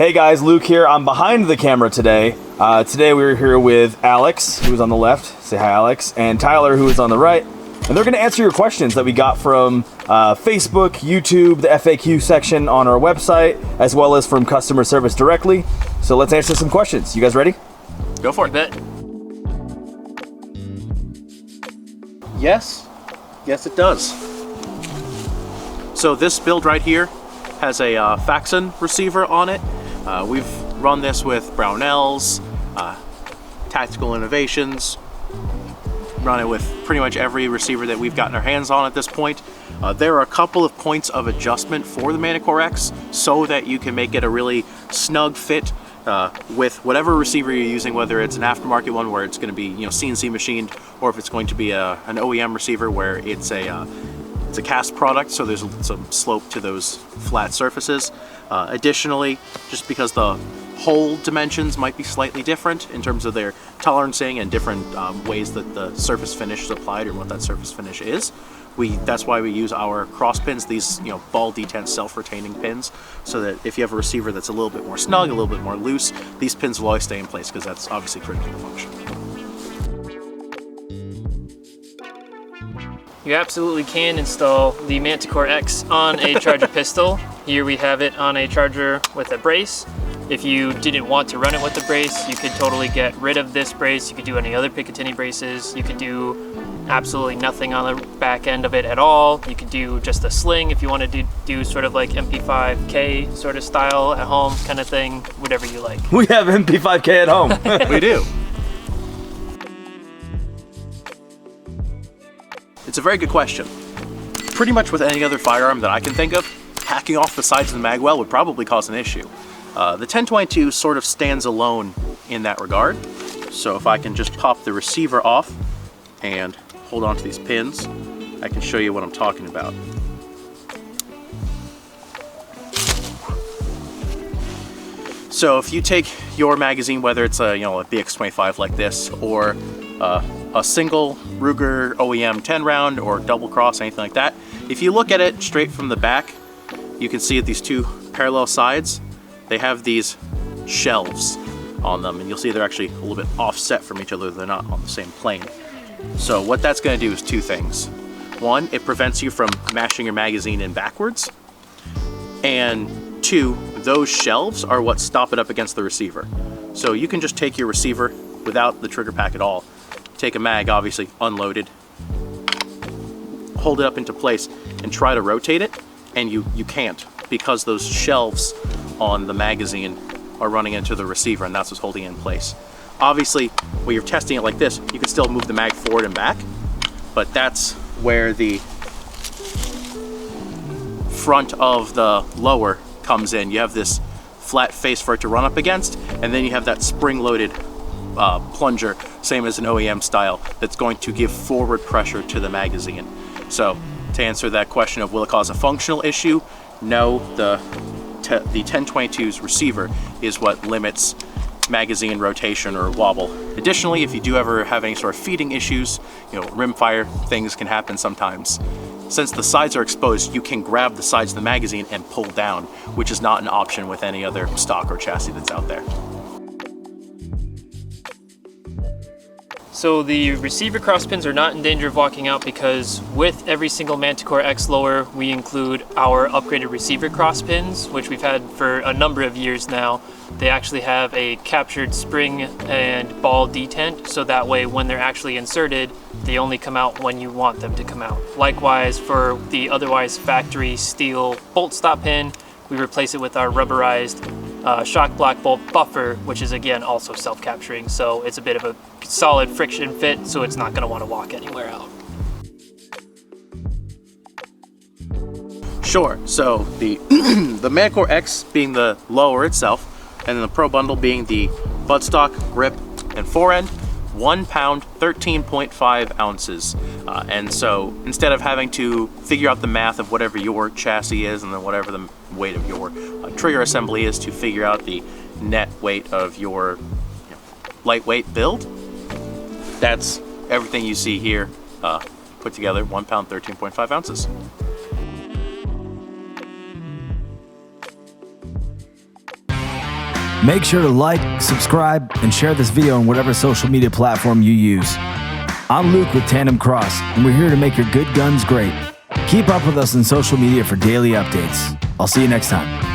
Hey guys, Luke here. I'm behind the camera today. Today we're here with Alex, who's on the left. Say hi, Alex. And Tyler, who is on the right. And they're going to answer your questions that we got from Facebook, YouTube, the FAQ section on our website, as well as from customer service directly. So let's answer some questions. You guys ready? Go for it. Bet. Yes. Yes, it does. So this build right here has a Faxon receiver on it. We've run this with Brownells, Tactical Innovations, run it with pretty much every receiver that we've gotten our hands on at this point. There are a couple of points of adjustment for the Manticore X so that you can make it a really snug fit with whatever receiver you're using, whether it's an aftermarket one where it's going to be CNC machined, or if it's going to be an OEM receiver where it's a cast product, so there's some slope to those flat surfaces. Additionally, just because the hole dimensions might be slightly different in terms of their tolerancing and different ways that the surface finish is applied or what that surface finish is, that's why we use our cross pins, these ball detent self-retaining pins, so that if you have a receiver that's a little bit more snug, a little bit more loose, these pins will always stay in place because that's obviously critical to function. You absolutely can install the Manticore X on a charger pistol. Here we have it on a charger with a brace. If you didn't want to run it with the brace, you could totally get rid of this brace. You could do any other Picatinny braces. You could do absolutely nothing on the back end of it at all. You could do just a sling if you wanted to do sort of like MP5K sort of style at home kind of thing, whatever you like. We have MP5K at home. We do. It's a very good question. Pretty much with any other firearm that I can think of, hacking off the sides of the mag well would probably cause an issue. The 1022 sort of stands alone in that regard. So if I can just pop the receiver off and hold on to these pins, I can show you what I'm talking about. So if you take your magazine, whether it's a BX25 like this, or a single Ruger OEM 10 round or double cross, anything like that, if you look at it straight from the back, you can see these two parallel sides, they have these shelves on them, and you'll see they're actually a little bit offset from each other. They're not on the same plane. So what that's going to do is two things. One, it prevents you from mashing your magazine in backwards, and two, those shelves are what stop it up against the receiver. So you can just take your receiver without the trigger pack at all, take a mag, obviously unloaded, hold it up into place and try to rotate it, and you can't, because those shelves on the magazine are running into the receiver, and that's what's holding it in place. Obviously, when you're testing it like this, you can still move the mag forward and back, but that's where the front of the lower comes in. You have this flat face for it to run up against, and then you have that spring-loaded plunger, same as an OEM style, that's going to give forward pressure to the magazine. So to answer that question of will it cause a functional issue, no, the 1022's receiver is what limits magazine rotation or wobble. Additionally, if you do ever have any sort of feeding issues, rimfire things can happen sometimes. Since the sides are exposed, you can grab the sides of the magazine and pull down, which is not an option with any other stock or chassis that's out there. So the receiver cross pins are not in danger of walking out because with every single Manticore X Lower, we include our upgraded receiver cross pins, which we've had for a number of years now. They actually have a captured spring and ball detent, so that way when they're actually inserted, they only come out when you want them to come out. Likewise, for the otherwise factory steel bolt stop pin, we replace it with our rubberized shock block bolt buffer, which is again also self-capturing, so it's a bit of a solid friction fit, so it's not going to want to walk anywhere out. Sure, so the the Manticore X being the lower itself, and then the Pro Bundle being the buttstock, grip, and forend, 1 pound, 13.5 ounces. And so instead of having to figure out the math of whatever your chassis is and then whatever the weight of your trigger assembly is to figure out the net weight of your lightweight build, that's everything you see here put together, 1 pound, 13.5 ounces. Make sure to like, subscribe, and share this video on whatever social media platform you use. I'm Luke with TANDEMKROSS, and we're here to make your good guns great. Keep up with us on social media for daily updates. I'll see you next time.